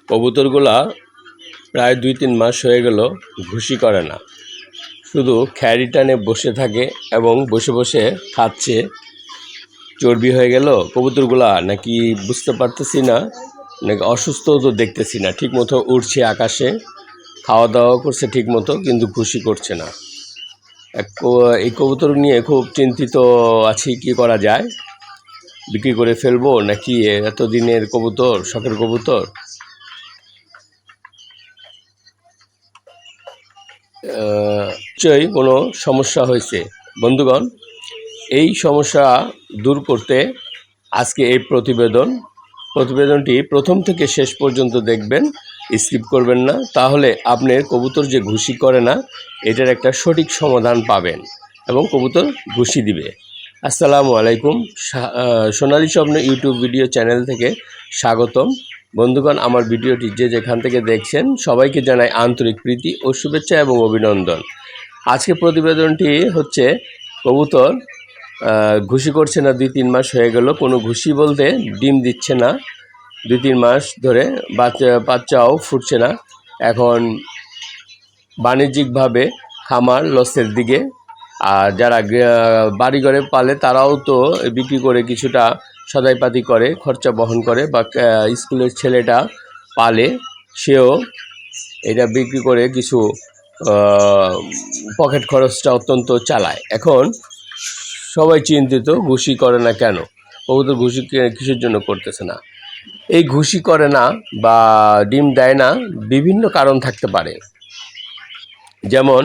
কবুতরগুলা প্রায় 2-3 মাস হয়ে গেল ঘুষি করে না, শুধু খ্যারি টানে বসে থাকে এবং বসে বসে খাচ্ছে। চর্বি হয়ে গেল কবুতরগুলা নাকি বুঝতে পারতেছি না, নাকি অসুস্থ তো দেখতেছি না। ঠিক মতো উড়ছে আকাশে, খাওয়া দাওয়া করছে ঠিক মতো, কিন্তু ঘুষি করছে না। এই কবুতর নিয়ে খুব চিন্তিত আছি, কি করা যায়। বিক্রি করে ফেলবো নাকি এতদিনের কবুতর, শখের কবুতর। নিশ্চয়ই কোনো সমস্যা হয়েছে বন্ধুগণ। এই সমস্যা দূর করতে আজকে এই প্রতিবেদনটি প্রথম থেকে শেষ পর্যন্ত দেখবেন, স্কিপ করবেন না। তাহলে আপনার কবুতর যে ঘুষি করে না, এটার একটা সঠিক সমাধান পাবেন এবং কবুতর ঘুষি দিবে। আসসালামু আলাইকুম, সোনালী স্বপ্ন ইউটিউব ভিডিও চ্যানেল থেকে স্বাগতম। বন্ধুগণ, আমার ভিডিওটি যে যেখান থেকে দেখছেন সবাইকে জানাই আন্তরিক প্রীতি ও শুভেচ্ছা এবং অভিনন্দন। আজকে প্রতিবেদনটি হচ্ছে কবুতর ঘুষি করছে না, 2-3 মাস হয়ে গেল। কোনো ঘুষি বলতে ডিম দিচ্ছে না 2-3 মাস ধরে, বাচ্চাও ফুটছে না। এখন বাণিজ্যিকভাবে খামার লসের দিকে, আর যারা বাড়িঘরে পালে তারাও তো বিক্রি করে কিছুটা সদাইপাতি করে, খরচা বহন করে, বা স্কুলের ছেলেটা পালে সেও এটা বিক্রি করে কিছু পকেট খরচটা অত্যন্ত চালায়। এখন সবাই চিন্তিত, ঘুষি করে না কেন, কবুতর ঘুষি কিসের জন্য করতেছে না। এই ঘুষি করে না বা ডিম দেয় না, বিভিন্ন কারণ থাকতে পারে। যেমন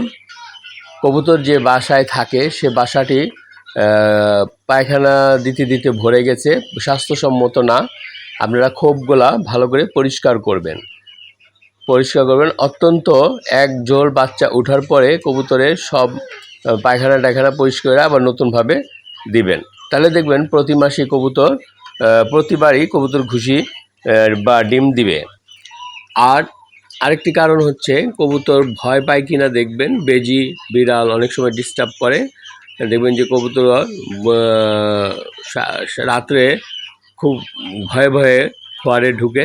কবুতর যে বাসায় থাকে সে বাসাটি পায়খানা দিতে দিতে ভরে গেছে, স্বাস্থ্যসম্মত না। আপনারা খোপগুলা ভালো করে পরিষ্কার করবেন। অত্যন্ত এক জোড় বাচ্চা ওঠার পরে কবুতরের সব পায়খানা টায়খানা পরিষ্কার করে আবার নতুনভাবে দিবেন। তাহলে দেখবেন প্রতি মাসে কবুতর, প্রতিবারই কবুতর ঘুষি বা ডিম দিবে। আর আরেকটি কারণ হচ্ছে কবুতর ভয় পায় কিনা দেখবেন। বেজি বিড়াল অনেক সময় ডিস্টার্ব করে, দেখবেন যে কবুতর রাত্রে খুব ভয়ে ভয়ে ঘরে ঢুকে,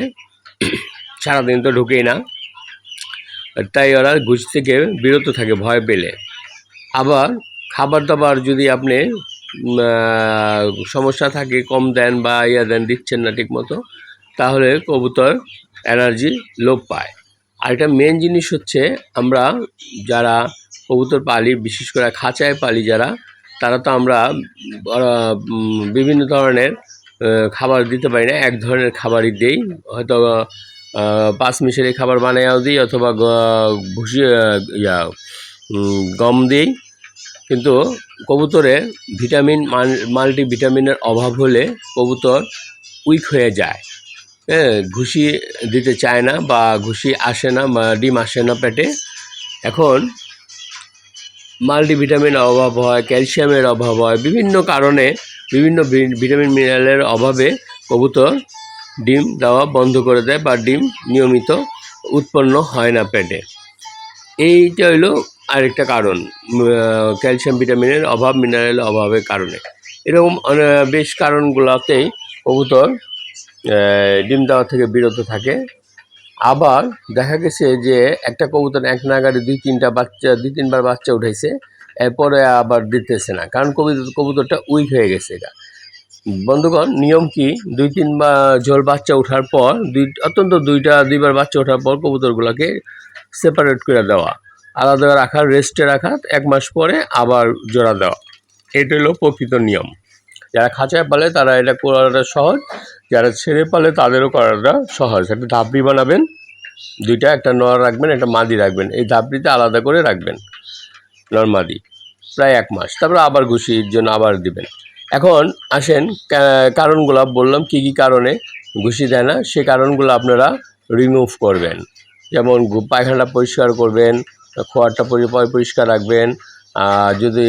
সারাদিন তো ঢুকেই না, তাই ওরা ঘুষ থেকে বিরত থাকে ভয় পেলে। আবার খাবার দাবার যদি আপনি সমস্যা থাকে, কম দেন বা দিচ্ছেন না ঠিক মতো, তাহলে কবুতর এনার্জি লোপ পায়। আর একটা মেন জিনিস হচ্ছে, আমরা যারা কবুতর পালি, বিশেষ করে খাঁচায় পালি যারা, তারা তো আমরা বিভিন্ন ধরনের খাবার দিতে পারি না, এক ধরনের খাবারই দেই। হয়তো 5 মিশালি খাবার বানাইয়াও দিই, অথবা ভুসি গম দিই। কিন্তু কবুতরে ভিটামিন মাল্টিভিটামিনের অভাব হলে কবুতর উইক হয়ে যায়, ঘুষি দিতে চায় না বা ঘুষি আসে না, ডিম আসে না পেটে। এখন মাল্টিভিটামিনের অভাব হয়, ক্যালসিয়ামের অভাব হয়, বিভিন্ন কারণে, বিভিন্ন ভিটামিন মিনারেলের অভাবে কবুতর ডিম দেওয়া বন্ধ করে দেয় বা ডিম নিয়মিত উৎপন্ন হয় না পেটে। এইটা হলো আরেকটা কারণ, ক্যালসিয়াম ভিটামিনের অভাব, মিনারেলের অভাবের কারণে। এরকম বেশ কারণগুলোতেই কবুতর ডিম দেওয়া থেকে বিরত থাকে। আবার দেখা গেছে যে একটা কবুতর এক নাগারে 2-3বার বাচ্চা উঠাইছে, এরপরে আবার দিতেছে না, কারণ কবুতরটা উইক হয়ে গেছে। এটা বন্ধুগণ, নিয়ম কি, 2-3বার ঝোল বাচ্চা ওঠার পর, দুইবার বাচ্চা ওঠার পর কবুতরগুলোকে সেপারেট করে দেওয়া, আলাদা রাখা, রেস্টে রাখা, 1 মাস পরে আবার জোড়া দেওয়া। এটা হলো প্রকৃত নিয়ম। যারা খাঁচায় পালে তারা এটা করাটা সহজ, যারা ছেড়ে পালে তাদেরও করাটা সহজ। একটা ধাপড়ি বানাবেন, দুইটা, একটা নর রাখবেন, একটা মাদি রাখবেন। এই ধাপড়িতে আলাদা করে রাখবেন নর মাদি, প্রায় 1 মাস, তারপরে আবার ঘুষির জন্য আবার দিবেন। এখন আসেন, কারণগুলো বললাম কি কি কারণে ঘুষি দেয় না, সে কারণগুলো আপনারা রিমুভ করবেন। যেমন পায়খানাটা পরিষ্কার করবেন, খোয়ারটা পরিষ্কার রাখবেন, যদি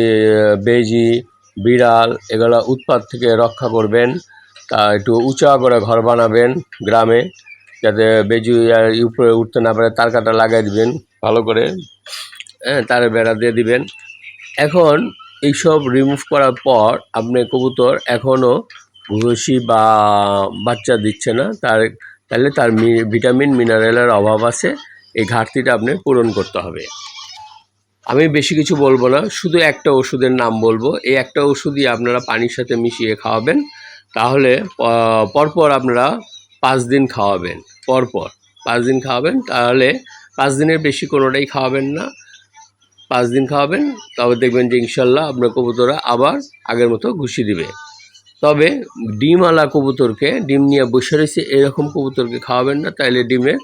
বেজি বিড়াল এগুলো উৎপাত থেকে রক্ষা করবেন, তা একটু উঁচা করে ঘর বানাবেন গ্রামে, যাতে বেজি উপরে উঠতে না পারে। তার কাটা লাগাই দিবেন ভালো করে, তারে বেড়া দিয়ে দিবেন। এখন এইসব রিমুভ করার পর আপনি কবুতর এখনও ঘুষি বা বাচ্চা দিচ্ছে না, তাহলে তার ভিটামিন মিনারেলের অভাব আছে, এই ঘাটতিটা আপনি পূরণ করতে হবে। আমি বেশি কিছু বলবো না, শুধু একটা ওষুধের নাম বলবো। এই একটা ওষুধই আপনারা পানির সাথে মিশিয়ে খাওয়াবেন, তাহলে পরপর আপনারা 5 দিন খাওয়াবেন, পরপর 5 দিন খাওয়াবেন, তাহলে 5 দিনের বেশি কোনোটাই খাওয়াবেন না, 5 দিন খাওয়াবেন, তবে দেখবেন যে ইনশাল্লাহ আপনার কবুতররা আবার আগের মতো ঘুষি দিবে। তবে ডিমওয়ালা কবুতরকে, ডিম নিয়ে বসে রয়েছে এরকম কবুতরকে খাওয়াবেন না, তাইলে ডিমে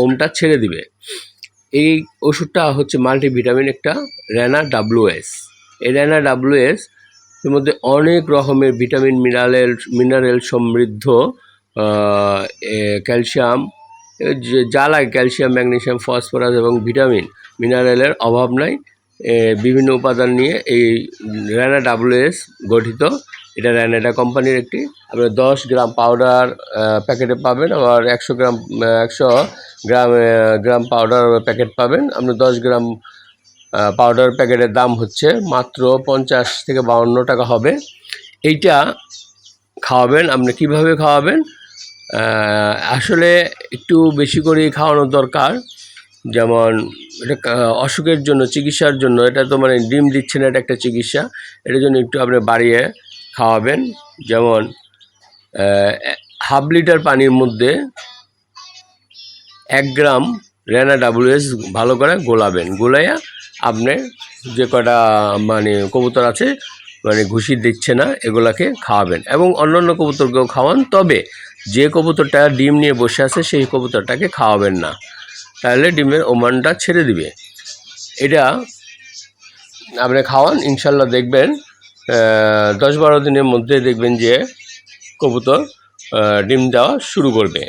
ওমটা ছেড়ে দিবে। এই ওষুধটা হচ্ছে মাল্টিভিটামিন, একটা র্যানা WS। এই র্যানা WS এর মধ্যে অনেক রকমের ভিটামিন মিনারেল সমৃদ্ধ ক্যালসিয়াম, যে যা লাগে ক্যালসিয়াম, ম্যাগনেসিয়াম, ফসফরাস এবং ভিটামিন মিনারেলের অভাব নাই। বিভিন্ন উপাদান নিয়ে এই র্যানা WS গঠিত। এটা র্যানেডা কোম্পানির একটি। আপনার 10 গ্রাম পাউডার প্যাকেটে পাবেন, আবার 100 গ্রাম পাউডার প্যাকেট পাবেন। আপনি 10 গ্রাম পাউডার প্যাকেটের দাম হচ্ছে মাত্র 50 থেকে 52 টাকা হবে। এইটা খাওয়াবেন। আপনি কিভাবে খাওয়াবেন? আসলে একটু বেশি করেই খাওয়ানো দরকার। যেমন এটা অসুখের জন্য, চিকিৎসার জন্য, এটা তো মানে ডিম দিচ্ছে না, এটা একটা চিকিৎসা। এটার জন্য একটু আপনি বাড়িয়ে খাওয়াবেন। যেমন 1/2 লিটার পানির মধ্যে 1 গ্রাম র্যানা WS ভালো করে গোলাবেন। গোলাইয়া আপনি যে কটা মানে কবুতর আছে মানে ঘুষি দিচ্ছে না এগুলাকে খাওয়াবেন, এবং অন্যান্য কবুতরকেও খাওয়ান। তবে যে কবুতরটা ডিম নিয়ে বসে আছে সেই কবুতরটাকে খাওয়াবেন না, তাহলে ডিমের ওমানটা ছেড়ে দিবে। এটা আপনি খাওয়ান, ইনশাল্লাহ দেখবেন 10-12 দিনের মধ্যে দেখবেন যে কবুতর ডিম দেওয়া শুরু করবে।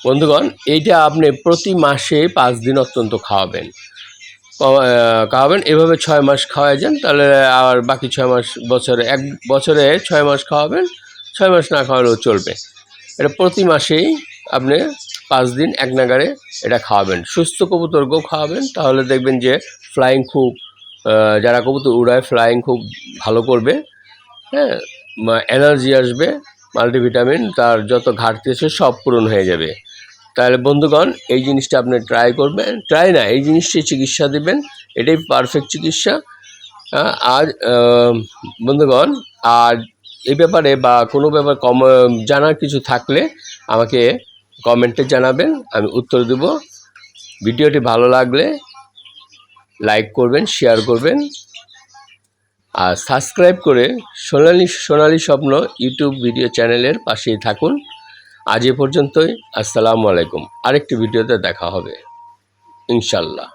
বন্ধুগণ, এইটা আপনি প্রতি মাসে 5 দিন অত্যন্ত খাওয়াবেন। এভাবে 6 মাস খাওয়াই যান, তাহলে আর বাকি 6 মাস বছরে 6 মাস খাওয়াবেন। 6 মাস না খাওয়ালেও চলবে। এটা প্রতি মাসেই আপনি 5 দিন এক নাগারে এটা খাওয়াবেন। সুস্থ কবুতরকেও খাওয়াবেন, তাহলে দেখবেন যে ফ্লাইং খুব, যারা কবুতর উড়ায় ফ্লাইং খুব ভালো করবে। হ্যাঁ, এনার্জি আসবে, মাল্টিভিটামিন তার যত ঘাটতি আছে সব পূরণ হয়ে যাবে। তাহলে বন্ধুগণ, এই জিনিসটা আপনি ট্রাই করবেন, এই জিনিসটি চিকিৎসা দিবেন, এটাই পারফেক্ট চিকিৎসা। আর বন্ধুগণ, আর এই ব্যাপারে বা কোনো ব্যাপার জানার কিছু থাকলে আমাকে কমেন্টে জানাবেন, আমি উত্তর দেব। ভিডিওটি ভালো লাগলে লাইক করবেন, শেয়ার করবেন, আর সাবস্ক্রাইব করে সোনালী স্বপ্ন ইউটিউব ভিডিও চ্যানেলের পাশেই থাকুন। আজ এ পর্যন্তই। আসসালামু আলাইকুম। আরেকটি ভিডিওতে দেখা হবে ইনশাল্লাহ।